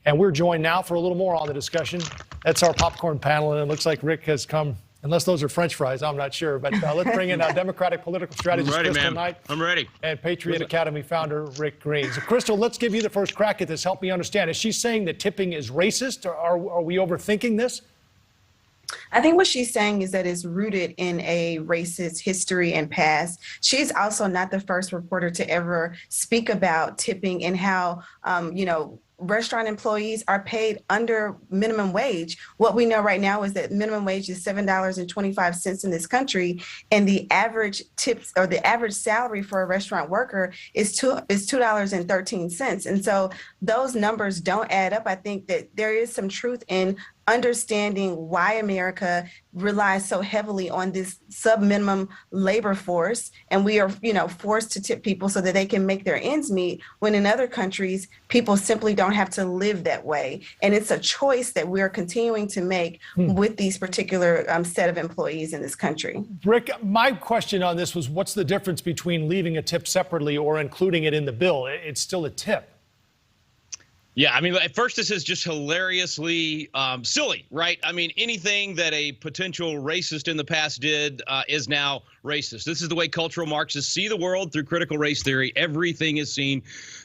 And we're joined now for a little more on the discussion. That's our popcorn panel, and it looks like Rick has come, unless those are French fries, I'm not sure. But let's bring in Democratic political strategist Kristal Knight. I'm ready. And Patriot Academy founder Rick Green. So, Kristal, let's give you the first crack at this. Help me understand. Is she saying that tipping is racist, or are we overthinking this? I think what she's saying is that it's rooted in a racist history and past. She's also not the first reporter to ever speak about tipping and how, restaurant employees are paid under minimum wage. What we know right now is that minimum wage is $7.25 in this country, and the average tips or the average salary for a restaurant worker is $2.13. And so those numbers don't add up. I think that there is some truth in understanding why America relies so heavily on this sub-minimum labor force, and we are, forced to tip people so that they can make their ends meet, when in other countries, people simply don't have to live that way. And it's a choice that we're continuing to make with these particular set of employees in this country. Rick, my question on this was, what's the difference between leaving a tip separately or including it in the bill? It's still a tip. Yeah, I mean, at first this is just hilariously silly, right? I mean, anything that a potential racist in the past did is now racist. This is the way cultural Marxists see the world through critical race theory. Everything is seen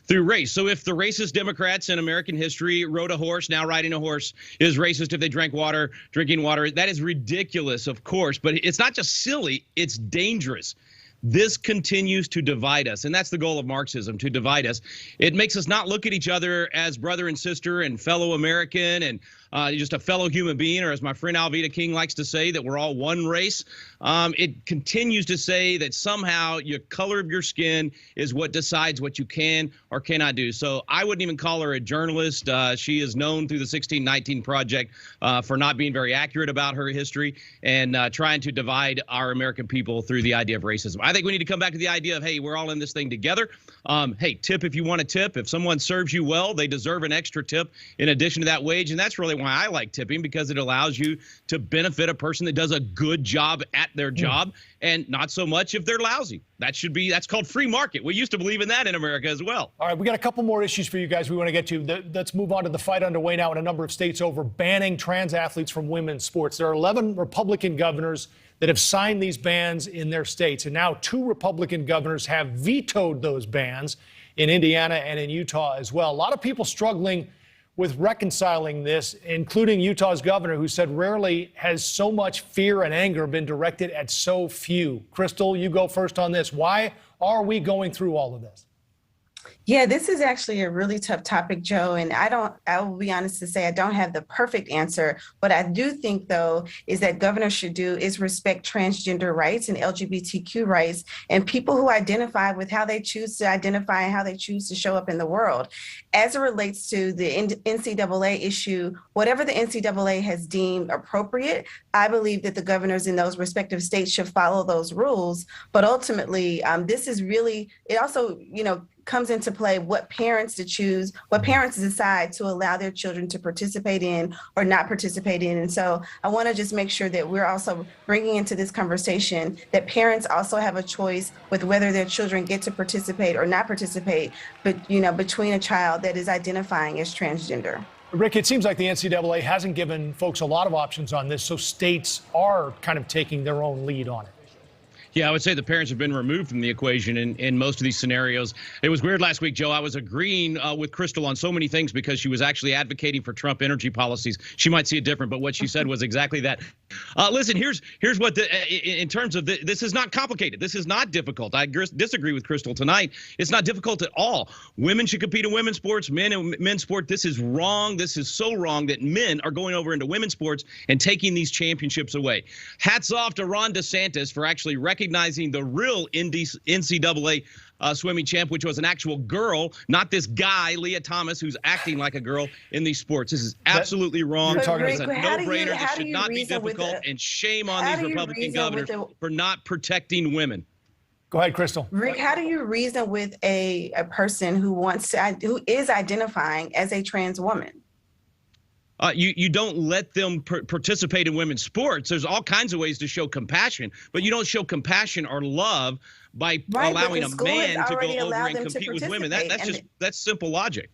through race. So if the racist Democrats in American history rode a horse, now riding a horse is racist. If they drank water, drinking water, that is ridiculous, of course. But it's not just silly, it's dangerous. This continues to divide us, and that's the goal of Marxism, to divide us. It makes us not look at each other as brother and sister and fellow American and just a fellow human being, or as my friend Alveda King likes to say, that we're all one race. It continues to say that somehow your color of your skin is what decides what you can or cannot do. So I wouldn't even call her a journalist. She is known through the 1619 Project for not being very accurate about her history and trying to divide our American people through the idea of racism. I think we need to come back to the idea of, hey, we're all in this thing together. Hey, tip if you want to tip. If someone serves you well, they deserve an extra tip in addition to that wage. And that's really why I like tipping, because it allows you to benefit a person that does a good job at their job, and not so much if they're lousy. That's called free market. We used to believe in that in America as well. All right, we got a couple more issues for you guys we want to get to. Let's move on to the fight underway now in a number of states over banning trans athletes from women's sports. There are 11 Republican governors that have signed these bans in their states, and now 2 Republican governors have vetoed those bans in Indiana and in Utah as well. A lot of people struggling with reconciling this, including Utah's governor, who said rarely has so much fear and anger been directed at so few. Kristal, you go first on this. Why are we going through all of this? Yeah, this is actually a really tough topic, Joe. And I will be honest to say I don't have the perfect answer. What I do think, though, is that governors should do is respect transgender rights and LGBTQ rights and people who identify with how they choose to identify and how they choose to show up in the world. As it relates to the NCAA issue, whatever the NCAA has deemed appropriate, I believe that the governors in those respective states should follow those rules. But ultimately, this is really, it also, comes into play what parents decide to allow their children to participate in or not participate in. And so I want to just make sure that we're also bringing into this conversation that parents also have a choice with whether their children get to participate or not participate, but between a child that is identifying as transgender. Rick, it seems like the NCAA hasn't given folks a lot of options on this, so states are kind of taking their own lead on it. Yeah, I would say the parents have been removed from the equation in most of these scenarios. It was weird last week, Joe. I was agreeing with Kristal on so many things because she was actually advocating for Trump energy policies. She might see it different, but what she said was exactly that. Listen, here's what in terms of this is not complicated. This is not difficult. I disagree with Kristal tonight. It's not difficult at all. Women should compete in women's sports, men in men's sport. This is wrong. This is so wrong that men are going over into women's sports and taking these championships away. Hats off to Ron DeSantis for actually recognizing the real NCAA swimming champ, which was an actual girl, not this guy, Leah Thomas, who's acting like a girl in these sports. This is absolutely wrong. It's a no-brainer. This should not be difficult, and shame on these Republican governors for not protecting women. Go ahead, Kristal. Rick, how do you reason with a person who is identifying as a trans woman? You don't let them participate in women's sports. There's all kinds of ways to show compassion, but you don't show compassion or love by allowing a man to go over and compete with women. That's simple logic.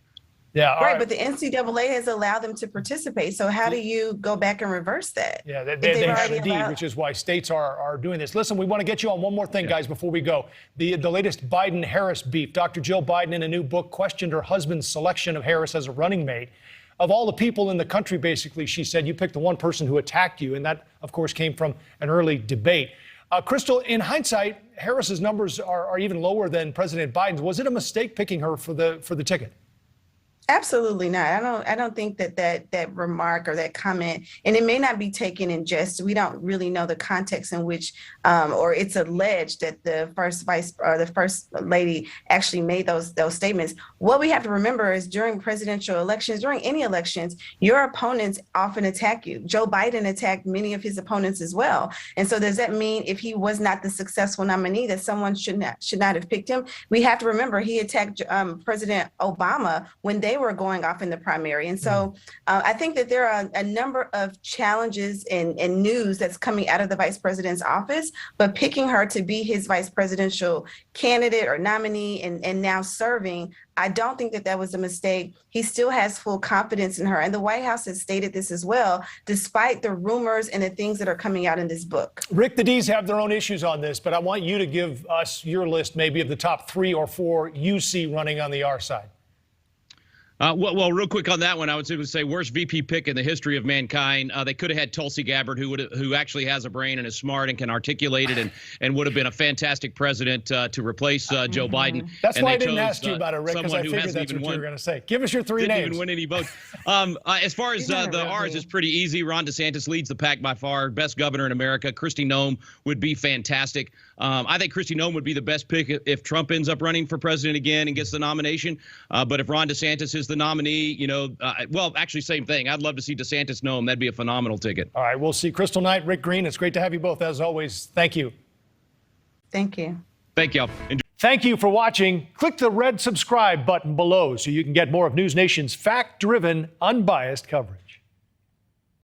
Yeah, all Right, but the NCAA has allowed them to participate. So how do you go back and reverse that? Yeah, if they they've have already indeed, allowed- which is why states are doing this. Listen, we want to get you on one more thing, guys, before we go. The latest Biden-Harris beef. Dr. Jill Biden, in a new book, questioned her husband's selection of Harris as a running mate. Of all the people in the country, basically, she said, you picked the one person who attacked you. And that, of course, came from an early debate. Kristal, in hindsight, Harris's numbers are even lower than President Biden's. Was it a mistake picking her for the ticket? Absolutely not. I don't think that remark or that comment, and it may not be taken in jest. We don't really know the context in which, or it's alleged that the first vice or the first lady actually made those statements. What we have to remember is during presidential elections, during any elections, your opponents often attack you. Joe Biden attacked many of his opponents as well. And so does that mean if he was not the successful nominee that someone should not have picked him? We have to remember he attacked President Obama when they were going off in the primary. And so I think that there are a number of challenges and news that's coming out of the vice president's office, but picking her to be his vice presidential candidate or nominee and now serving, I don't think that was a mistake. He still has full confidence in her. And the White House has stated this as well, despite the rumors and the things that are coming out in this book. Rick, the D's have their own issues on this, but I want you to give us your list maybe of the top 3 or 4 you see running on the R side. Well, real quick on that one, I would say worst VP pick in the history of mankind. They could have had Tulsi Gabbard, who actually has a brain and is smart and can articulate it, and would have been a fantastic president to replace Joe Biden. That's why I didn't ask you about it, Rick, because I figured that's what you were going to say. Give us your 3 names. Didn't even win any votes. As far as the R's, it's pretty easy. Ron DeSantis leads the pack by far. Best governor in America. Kristi Noem would be fantastic. I think Kristi Noem would be the best pick if Trump ends up running for president again and gets the nomination. But if Ron DeSantis is the nominee, well, actually, same thing. I'd love to see DeSantis Noem. That'd be a phenomenal ticket. All right, we'll see. Kristal Knight, Rick Green, it's great to have you both, as always. Thank you. Thank you. Thank y'all. Thank you for watching. Click the red subscribe button below so you can get more of NewsNation's fact-driven, unbiased coverage.